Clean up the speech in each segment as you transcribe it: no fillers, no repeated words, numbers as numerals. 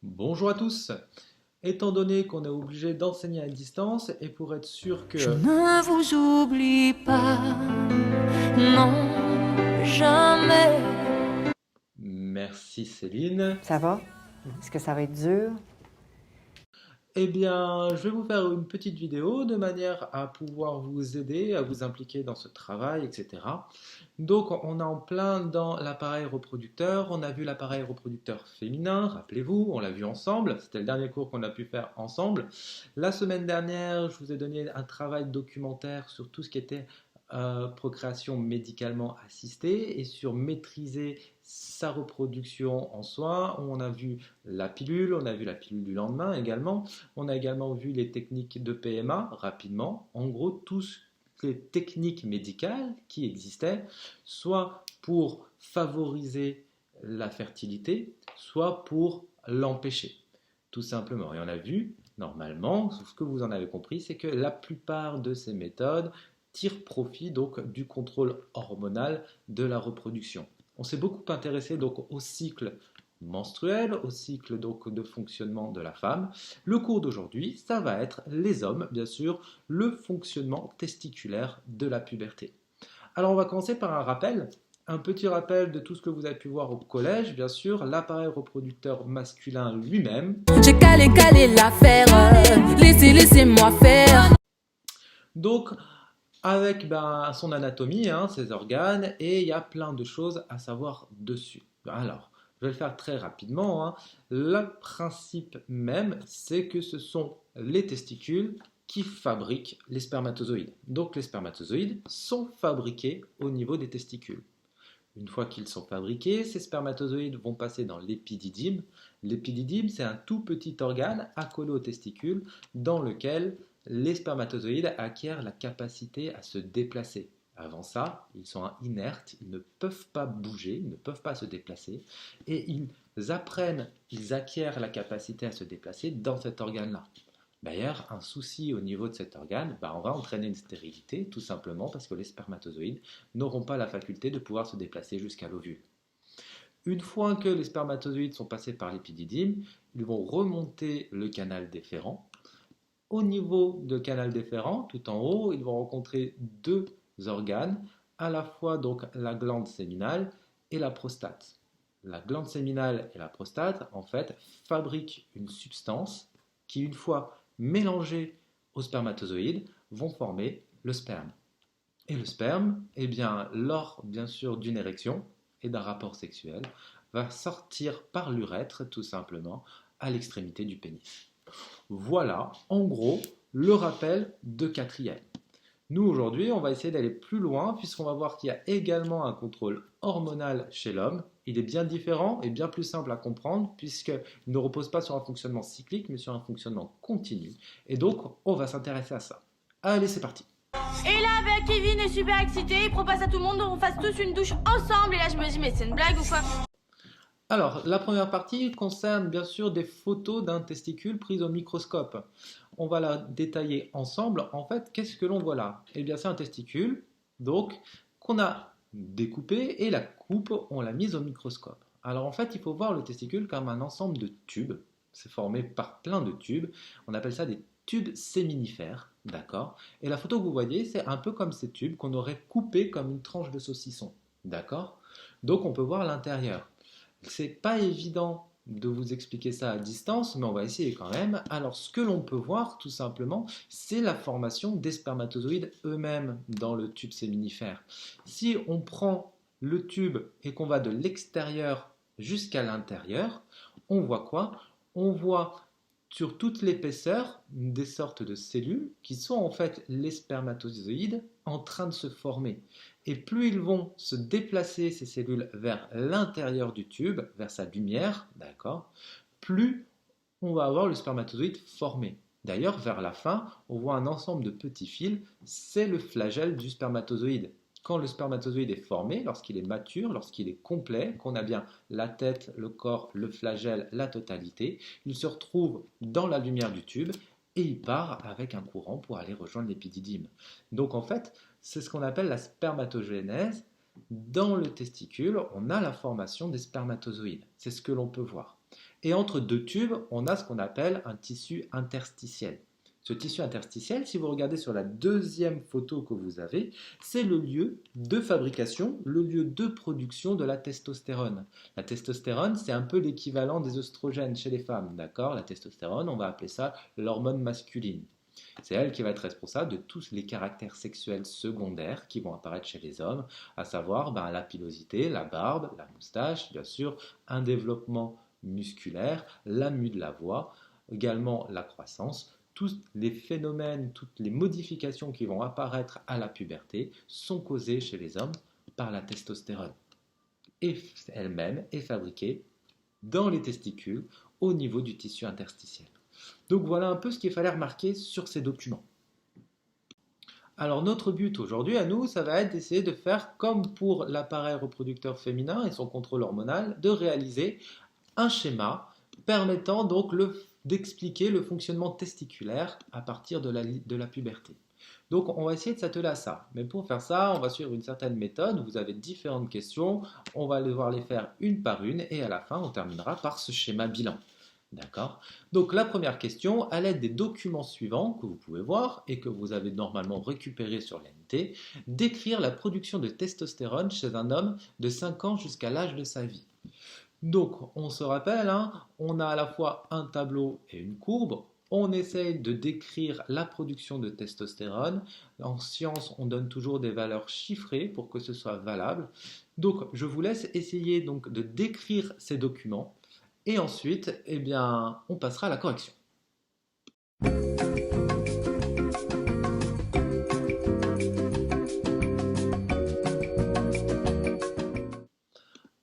Bonjour à tous. Étant donné qu'on est obligé d'enseigner à distance et pour être sûr Je que... ne vous oublie pas, non, jamais. Merci Céline. Ça va? Est-ce que ça va être dur? Eh bien, je vais vous faire une petite vidéo de manière à pouvoir vous aider, à vous impliquer dans ce travail, etc. Donc, on est en plein dans l'appareil reproducteur. On a vu l'appareil reproducteur féminin, rappelez-vous, on l'a vu ensemble. C'était le dernier cours qu'on a pu faire ensemble. La semaine dernière, je vous ai donné un travail documentaire sur tout ce qui était procréation médicalement assistée et sur maîtriser sa reproduction en soi. On a vu la pilule, on a vu la pilule du lendemain également. On a également vu les techniques de PMA rapidement. En gros, toutes les techniques médicales qui existaient, soit pour favoriser la fertilité, soit pour l'empêcher, tout simplement. Et on a vu, normalement, ce que vous en avez compris, c'est que la plupart de ces méthodes tirent profit donc du contrôle hormonal de la reproduction. On s'est beaucoup intéressé donc au cycle menstruel, au cycle donc de fonctionnement de la femme. Le cours d'aujourd'hui, ça va être les hommes, bien sûr, le fonctionnement testiculaire de la puberté. Alors on va commencer par un petit rappel de tout ce que vous avez pu voir au collège, bien sûr, l'appareil reproducteur masculin lui-même. J'ai calé l'affaire, laissez-moi faire. Donc, avec son anatomie, ses organes, et il y a plein de choses à savoir dessus. Alors, je vais le faire très rapidement. Le principe même, c'est que ce sont les testicules qui fabriquent les spermatozoïdes. Donc les spermatozoïdes sont fabriqués au niveau des testicules. Une fois qu'ils sont fabriqués, ces spermatozoïdes vont passer dans l'épididyme. L'épididyme, c'est un tout petit organe accolé aux testicules dans lequel les spermatozoïdes acquièrent la capacité à se déplacer. Avant ça, ils sont inertes, ils ne peuvent pas bouger, ils ne peuvent pas se déplacer, et ils acquièrent la capacité à se déplacer dans cet organe-là. D'ailleurs, un souci au niveau de cet organe, on va entraîner une stérilité, tout simplement parce que les spermatozoïdes n'auront pas la faculté de pouvoir se déplacer jusqu'à l'ovule. Une fois que les spermatozoïdes sont passés par l'épididyme, ils vont remonter le canal déférent. Au niveau du canal déférent, tout en haut, ils vont rencontrer deux organes, à la fois donc la glande séminale et la prostate. La glande séminale et la prostate, en fait, fabriquent une substance qui, une fois mélangée aux spermatozoïdes, vont former le sperme. Et le sperme, eh bien, lors bien sûr d'une érection et d'un rapport sexuel, va sortir par l'urètre tout simplement à l'extrémité du pénis. Voilà, en gros, le rappel de quatrième. Nous, aujourd'hui, on va essayer d'aller plus loin puisqu'on va voir qu'il y a également un contrôle hormonal chez l'homme. Il est bien différent et bien plus simple à comprendre puisqu'il ne repose pas sur un fonctionnement cyclique mais sur un fonctionnement continu. Et donc, on va s'intéresser à ça. Allez, c'est parti. Et là, Kevin est super excité, il propose à tout le monde qu'on fasse tous une douche ensemble. Et là, je me dis, mais c'est une blague ou quoi? Alors, la première partie concerne bien sûr des photos d'un testicule prises au microscope. On va la détailler ensemble. En fait, qu'est-ce que l'on voit là? Eh bien, c'est un testicule, donc, qu'on a découpé et la coupe, on l'a mise au microscope. Alors, en fait, il faut voir le testicule comme un ensemble de tubes. C'est formé par plein de tubes. On appelle ça des tubes séminifères, d'accord? Et la photo que vous voyez, c'est un peu comme ces tubes qu'on aurait coupés comme une tranche de saucisson, d'accord? Donc, on peut voir l'intérieur. C'est pas évident de vous expliquer ça à distance, mais on va essayer quand même. Alors, ce que l'on peut voir, tout simplement, c'est la formation des spermatozoïdes eux-mêmes dans le tube séminifère. Si on prend le tube et qu'on va de l'extérieur jusqu'à l'intérieur, on voit quoi? On voit sur toute l'épaisseur des sortes de cellules qui sont en fait les spermatozoïdes en train de se former. Et plus ils vont se déplacer, ces cellules, vers l'intérieur du tube, vers sa lumière, d'accord, plus on va avoir le spermatozoïde formé. D'ailleurs, vers la fin, on voit un ensemble de petits fils, c'est le flagelle du spermatozoïde. Quand le spermatozoïde est formé, lorsqu'il est mature, lorsqu'il est complet, qu'on a bien la tête, le corps, le flagelle, la totalité, il se retrouve dans la lumière du tube et il part avec un courant pour aller rejoindre l'épididyme. Donc en fait, c'est ce qu'on appelle la spermatogénèse. Dans le testicule, on a la formation des spermatozoïdes. C'est ce que l'on peut voir. Et entre deux tubes, on a ce qu'on appelle un tissu interstitiel. Ce tissu interstitiel, si vous regardez sur la deuxième photo que vous avez, c'est le lieu de fabrication, le lieu de production de la testostérone. La testostérone, c'est un peu l'équivalent des oestrogènes chez les femmes, d'accord? La testostérone, on va appeler ça l'hormone masculine. C'est elle qui va être responsable de tous les caractères sexuels secondaires qui vont apparaître chez les hommes, à savoir la pilosité, la barbe, la moustache, bien sûr, un développement musculaire, la mue de la voix, également la croissance. Tous les phénomènes, toutes les modifications qui vont apparaître à la puberté sont causées chez les hommes par la testostérone. Et elle-même est fabriquée dans les testicules au niveau du tissu interstitiel. Donc voilà un peu ce qu'il fallait remarquer sur ces documents. Alors notre but aujourd'hui à nous, ça va être d'essayer de faire comme pour l'appareil reproducteur féminin et son contrôle hormonal, de réaliser un schéma permettant donc d'expliquer le fonctionnement testiculaire à partir de la puberté. Donc on va essayer de s'atteler à ça. Mais pour faire ça, on va suivre une certaine méthode. Vous avez différentes questions. On va devoir les faire une par une et à la fin, on terminera par ce schéma bilan. D'accord? Donc la première question, à l'aide des documents suivants que vous pouvez voir et que vous avez normalement récupérés sur l'NT, décrire la production de testostérone chez un homme de 5 ans jusqu'à l'âge de sa vie. Donc on se rappelle, on a à la fois un tableau et une courbe. On essaye de décrire la production de testostérone. En science, on donne toujours des valeurs chiffrées pour que ce soit valable. Donc je vous laisse essayer donc de décrire ces documents. Et ensuite, on passera à la correction.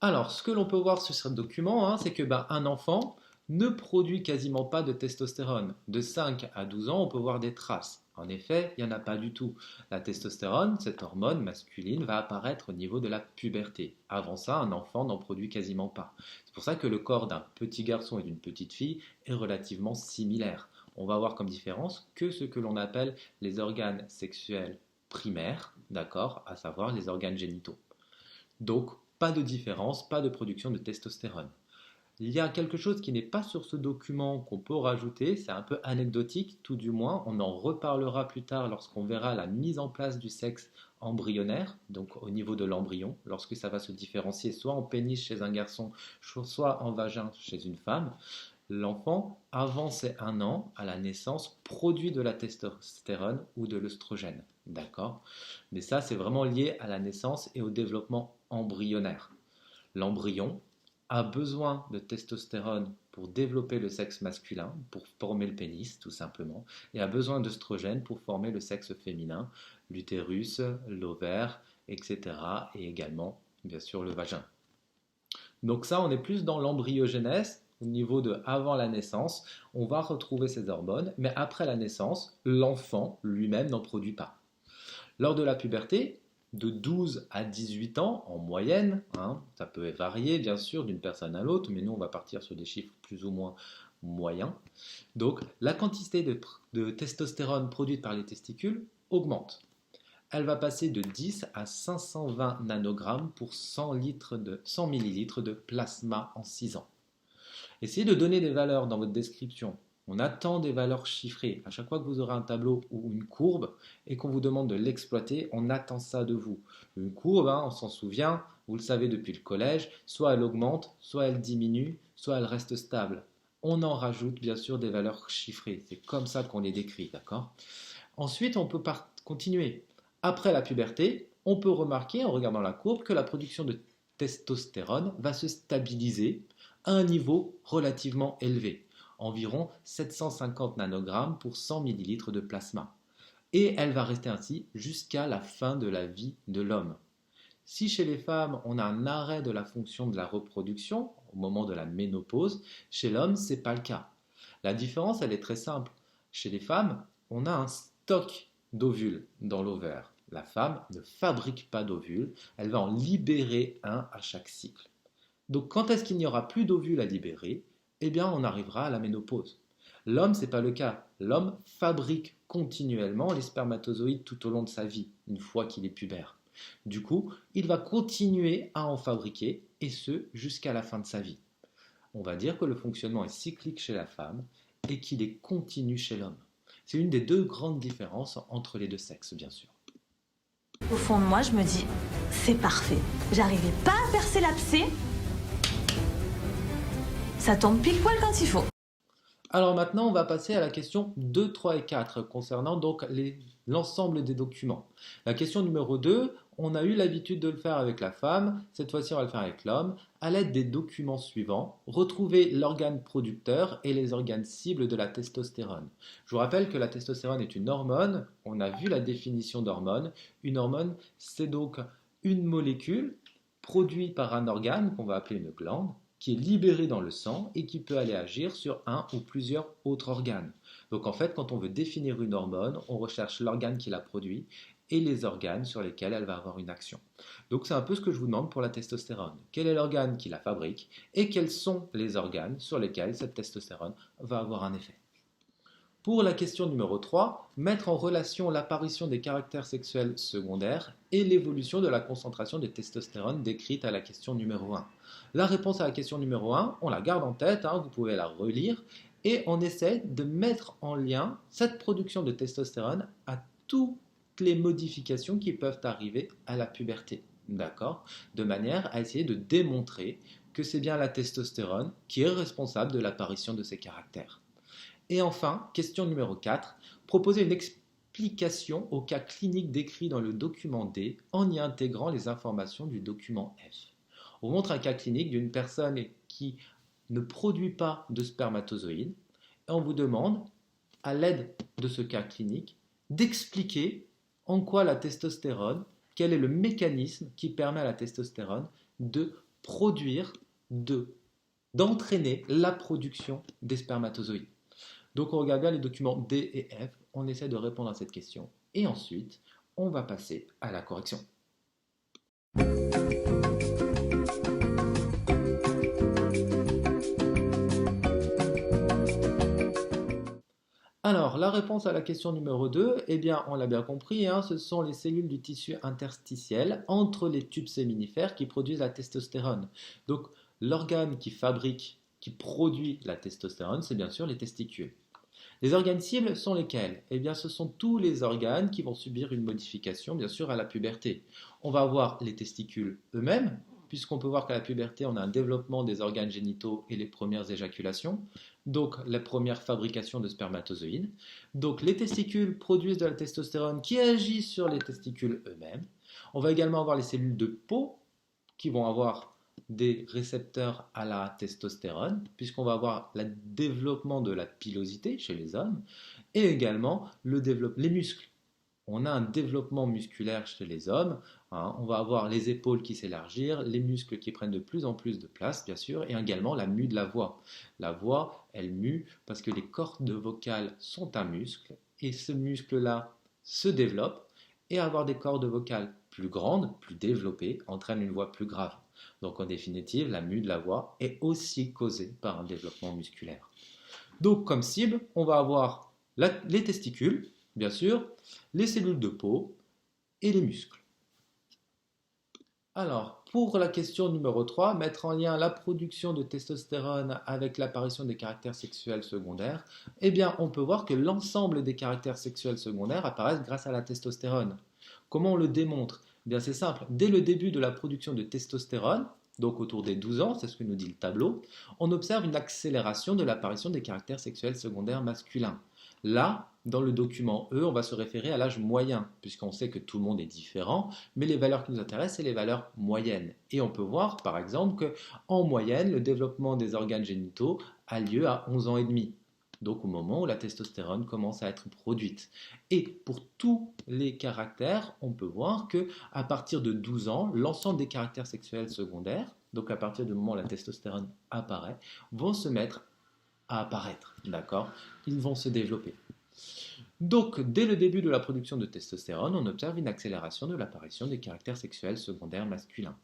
Alors, ce que l'on peut voir sur ce document, c'est que un enfant ne produit quasiment pas de testostérone. De 5 à 12 ans, on peut voir des traces. En effet, il n'y en a pas du tout. La testostérone, cette hormone masculine, va apparaître au niveau de la puberté. Avant ça, un enfant n'en produit quasiment pas. C'est pour ça que le corps d'un petit garçon et d'une petite fille est relativement similaire. On va avoir comme différence que ce que l'on appelle les organes sexuels primaires, d'accord, à savoir les organes génitaux. Donc, pas de différence, pas de production de testostérone. Il y a quelque chose qui n'est pas sur ce document qu'on peut rajouter, c'est un peu anecdotique, tout du moins, on en reparlera plus tard lorsqu'on verra la mise en place du sexe embryonnaire, donc au niveau de l'embryon, lorsque ça va se différencier soit en pénis chez un garçon, soit en vagin chez une femme. L'enfant, avant ses 1 an, à la naissance, produit de la testostérone ou de l'œstrogène, d'accord? Mais ça, c'est vraiment lié à la naissance et au développement embryonnaire. L'embryon a besoin de testostérone pour développer le sexe masculin, pour former le pénis tout simplement, et a besoin d'œstrogène pour former le sexe féminin, l'utérus, l'ovaire, etc. et également, bien sûr, le vagin. Donc ça, on est plus dans l'embryogenèse, au niveau de avant la naissance, on va retrouver ces hormones, mais après la naissance, l'enfant lui-même n'en produit pas. Lors de la puberté, de 12 à 18 ans en moyenne, ça peut varier bien sûr d'une personne à l'autre, mais nous on va partir sur des chiffres plus ou moins moyens. Donc la quantité de testostérone produite par les testicules augmente. Elle va passer de 10 à 520 nanogrammes pour 100 millilitres de plasma en 6 ans. Essayez de donner des valeurs dans votre description. On attend des valeurs chiffrées. À chaque fois que vous aurez un tableau ou une courbe et qu'on vous demande de l'exploiter, on attend ça de vous. Une courbe, on s'en souvient, vous le savez depuis le collège, soit elle augmente, soit elle diminue, soit elle reste stable. On en rajoute bien sûr des valeurs chiffrées. C'est comme ça qu'on les décrit, d'accord? Ensuite, on peut continuer. Après la puberté, on peut remarquer en regardant la courbe que la production de testostérone va se stabiliser à un niveau relativement élevé. Environ 750 nanogrammes pour 100 millilitres de plasma. Et elle va rester ainsi jusqu'à la fin de la vie de l'homme. Si chez les femmes, on a un arrêt de la fonction de la reproduction au moment de la ménopause, chez l'homme, ce n'est pas le cas. La différence, elle est très simple. Chez les femmes, on a un stock d'ovules dans l'ovaire. La femme ne fabrique pas d'ovules, elle va en libérer un à chaque cycle. Donc quand est-ce qu'il n'y aura plus d'ovules à libérer? On arrivera à la ménopause. L'homme, ce n'est pas le cas. L'homme fabrique continuellement les spermatozoïdes tout au long de sa vie, une fois qu'il est pubère. Du coup, il va continuer à en fabriquer, et ce, jusqu'à la fin de sa vie. On va dire que le fonctionnement est cyclique chez la femme et qu'il est continu chez l'homme. C'est une des deux grandes différences entre les deux sexes, bien sûr. Au fond de moi, je me dis, c'est parfait. J'arrivais pas à percer l'abcès. Ça tombe pile poil quand il faut. Alors maintenant, on va passer à la question 2, 3 et 4 concernant donc l'ensemble des documents. La question numéro 2, on a eu l'habitude de le faire avec la femme, cette fois-ci on va le faire avec l'homme. À l'aide des documents suivants, retrouvez l'organe producteur et les organes cibles de la testostérone. Je vous rappelle que la testostérone est une hormone, on a vu la définition d'hormone. Une hormone, c'est donc une molécule produite par un organe qu'on va appeler une glande, qui est libéré dans le sang et qui peut aller agir sur un ou plusieurs autres organes. Donc en fait, quand on veut définir une hormone, on recherche l'organe qui la produit et les organes sur lesquels elle va avoir une action. Donc c'est un peu ce que je vous demande pour la testostérone. Quel est l'organe qui la fabrique et quels sont les organes sur lesquels cette testostérone va avoir un effet. Pour la question numéro 3, mettre en relation l'apparition des caractères sexuels secondaires et l'évolution de la concentration de testostérone décrite à la question numéro 1. La réponse à la question numéro 1, on la garde en tête, vous pouvez la relire, et on essaie de mettre en lien cette production de testostérone à toutes les modifications qui peuvent arriver à la puberté. D'accord ? De manière à essayer de démontrer que c'est bien la testostérone qui est responsable de l'apparition de ces caractères. Et enfin, question numéro 4, proposer une explication au cas clinique décrit dans le document D en y intégrant les informations du document F. On montre un cas clinique d'une personne qui ne produit pas de spermatozoïdes et on vous demande, à l'aide de ce cas clinique, d'expliquer en quoi la testostérone, quel est le mécanisme qui permet à la testostérone de produire, d'entraîner la production des spermatozoïdes. Donc on regarde bien les documents D et F, on essaie de répondre à cette question et ensuite on va passer à la correction. Alors, la réponse à la question numéro 2, eh bien, on l'a bien compris, ce sont les cellules du tissu interstitiel entre les tubes séminifères qui produisent la testostérone. Donc, l'organe qui produit la testostérone, c'est bien sûr les testicules. Les organes cibles sont lesquels ? Eh bien, ce sont tous les organes qui vont subir une modification, bien sûr, à la puberté. On va avoir les testicules eux-mêmes, puisqu'on peut voir qu'à la puberté, on a un développement des organes génitaux et les premières éjaculations, donc la première fabrication de spermatozoïdes. Donc les testicules produisent de la testostérone qui agit sur les testicules eux-mêmes. On va également avoir les cellules de peau qui vont avoir des récepteurs à la testostérone, puisqu'on va avoir le développement de la pilosité chez les hommes, et également les muscles. On a un développement musculaire chez les hommes, on va avoir les épaules qui s'élargissent, les muscles qui prennent de plus en plus de place, bien sûr, et également la mue de la voix. La voix, elle mue parce que les cordes vocales sont un muscle, et ce muscle-là se développe, et avoir des cordes vocales plus grandes, plus développées, entraîne une voix plus grave. Donc en définitive, la mue de la voix est aussi causée par un développement musculaire. Donc comme cible, on va avoir les testicules, bien sûr, les cellules de peau et les muscles. Alors, pour la question numéro 3, mettre en lien la production de testostérone avec l'apparition des caractères sexuels secondaires, eh bien, on peut voir que l'ensemble des caractères sexuels secondaires apparaissent grâce à la testostérone. Comment on le démontre ? Eh bien, c'est simple. Dès le début de la production de testostérone, donc autour des 12 ans, c'est ce que nous dit le tableau, on observe une accélération de l'apparition des caractères sexuels secondaires masculins. Là, dans le document E, on va se référer à l'âge moyen, puisqu'on sait que tout le monde est différent, mais les valeurs qui nous intéressent, c'est les valeurs moyennes. Et on peut voir, par exemple, qu'en moyenne, le développement des organes génitaux a lieu à 11 ans et demi, donc au moment où la testostérone commence à être produite. Et pour tous les caractères, on peut voir qu'à partir de 12 ans, l'ensemble des caractères sexuels secondaires, donc à partir du moment où la testostérone apparaît, vont se mettre à apparaître, d'accord ? Ils vont se développer. Donc, dès le début de la production de testostérone, on observe une accélération de l'apparition des caractères sexuels secondaires masculins.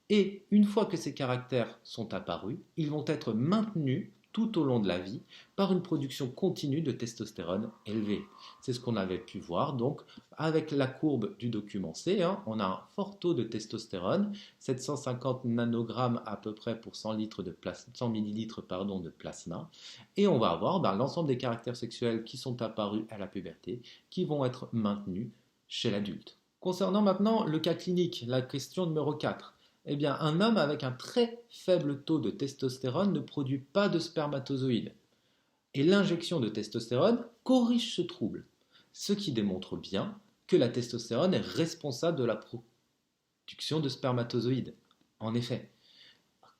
Et une fois que ces caractères sont apparus, ils vont être maintenus tout au long de la vie par une production continue de testostérone élevée. C'est ce qu'on avait pu voir donc avec la courbe du document C. On a un fort taux de testostérone, 750 nanogrammes à peu près pour 100 millilitres de plasma. Et on va avoir l'ensemble des caractères sexuels qui sont apparus à la puberté qui vont être maintenus chez l'adulte. Concernant maintenant le cas clinique, la question numéro 4. Eh bien, un homme avec un très faible taux de testostérone ne produit pas de spermatozoïdes. Et l'injection de testostérone corrige ce trouble, ce qui démontre bien que la testostérone est responsable de la production de spermatozoïdes. En effet,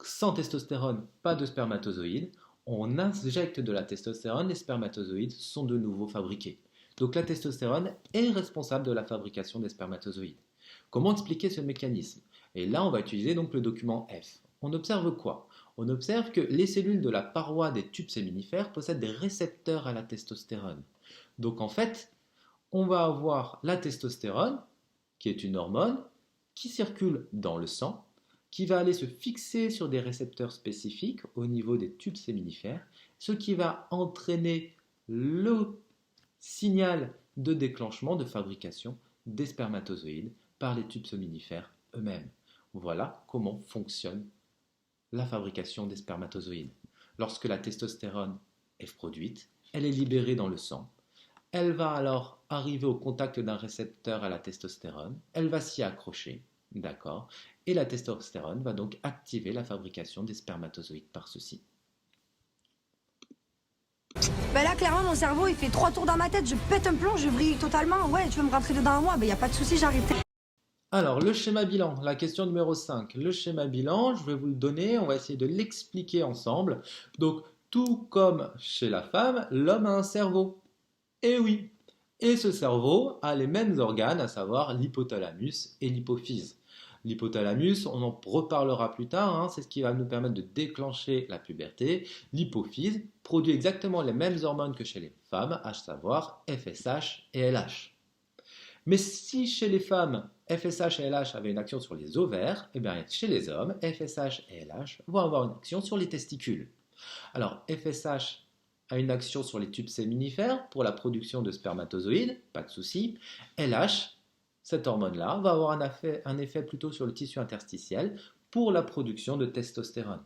sans testostérone, pas de spermatozoïdes. On injecte de la testostérone, les spermatozoïdes sont de nouveau fabriqués. Donc la testostérone est responsable de la fabrication des spermatozoïdes. Comment expliquer ce mécanisme? Et là, on va utiliser donc le document F. On observe quoi? On observe que les cellules de la paroi des tubes séminifères possèdent des récepteurs à la testostérone. Donc en fait, on va avoir la testostérone, qui est une hormone, qui circule dans le sang, qui va aller se fixer sur des récepteurs spécifiques au niveau des tubes séminifères, ce qui va entraîner le signal de déclenchement de fabrication des spermatozoïdes par les tubes séminifères eux-mêmes. Voilà comment fonctionne la fabrication des spermatozoïdes. Lorsque la testostérone est produite, elle est libérée dans le sang. Elle va alors arriver au contact d'un récepteur à la testostérone. Elle va s'y accrocher, d'accord? Et la testostérone va donc activer la fabrication des spermatozoïdes par ceci. Ben là, clairement, mon cerveau, il fait 3 tours dans ma tête. Je pète un plomb, je vrille totalement. Ouais, tu veux me rentrer dedans à moi? Ben, y a pas de souci, j'arrive. Alors, le schéma bilan, la question numéro 5. Le schéma bilan, je vais vous le donner, on va essayer de l'expliquer ensemble. Donc, tout comme chez la femme, l'homme a un cerveau. Et oui, et ce cerveau a les mêmes organes, à savoir l'hypothalamus et l'hypophyse. L'hypothalamus, on en reparlera plus tard, c'est ce qui va nous permettre de déclencher la puberté. L'hypophyse produit exactement les mêmes hormones que chez les femmes, à savoir FSH et LH. Mais si chez les femmes, FSH et LH avaient une action sur les ovaires, eh bien chez les hommes, FSH et LH vont avoir une action sur les testicules. Alors FSH a une action sur les tubes séminifères pour la production de spermatozoïdes, pas de souci. LH, cette hormone-là, va avoir un effet plutôt sur le tissu interstitiel pour la production de testostérone.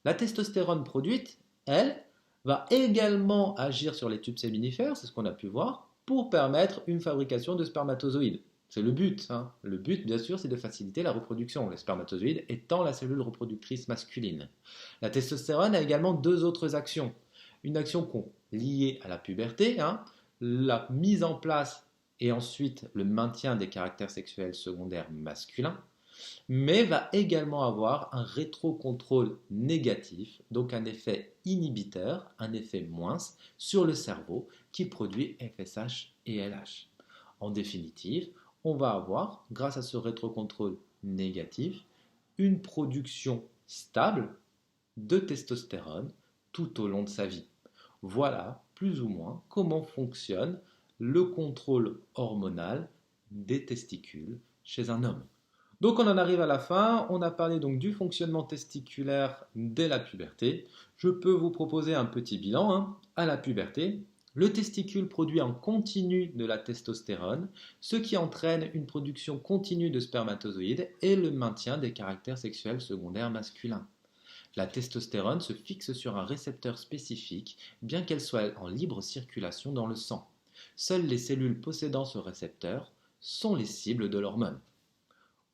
La testostérone produite, elle, va également agir sur les tubes séminifères, c'est ce qu'on a pu voir, pour permettre une fabrication de spermatozoïdes. C'est le but. Le but, bien sûr, c'est de faciliter la reproduction, les spermatozoïdes étant la cellule reproductrice masculine. La testostérone a également 2 autres actions. Une action liée à la puberté, la mise en place et ensuite le maintien des caractères sexuels secondaires masculins, mais va également avoir un rétrocontrôle négatif, donc un effet inhibiteur, un effet moins sur le cerveau qui produit FSH et LH. En définitive, on va avoir, grâce à ce rétrocontrôle négatif, une production stable de testostérone tout au long de sa vie. Voilà plus ou moins comment fonctionne le contrôle hormonal des testicules chez un homme. Donc on en arrive à la fin, on a parlé donc du fonctionnement testiculaire dès la puberté. Je peux vous proposer un petit bilan. À la puberté, le testicule produit en continu de la testostérone, ce qui entraîne une production continue de spermatozoïdes et le maintien des caractères sexuels secondaires masculins. La testostérone se fixe sur un récepteur spécifique, bien qu'elle soit en libre circulation dans le sang. Seules les cellules possédant ce récepteur sont les cibles de l'hormone.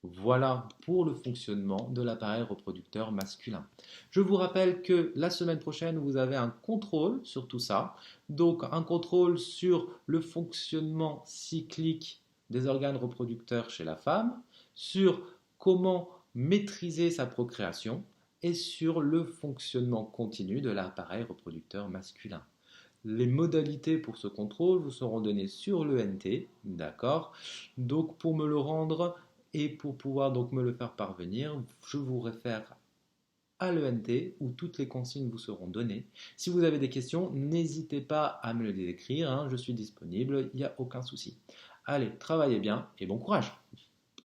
Voilà pour le fonctionnement de l'appareil reproducteur masculin. Je vous rappelle que la semaine prochaine, vous avez un contrôle sur tout ça. Donc un contrôle sur le fonctionnement cyclique des organes reproducteurs chez la femme, sur comment maîtriser sa procréation et sur le fonctionnement continu de l'appareil reproducteur masculin. Les modalités pour ce contrôle vous seront données sur l'ENT, d'accord? Donc pour me le rendre et pour pouvoir donc me le faire parvenir, je vous réfère à l'ENT où toutes les consignes vous seront données. Si vous avez des questions, n'hésitez pas à me les écrire, je suis disponible, il n'y a aucun souci. Allez, travaillez bien et bon courage!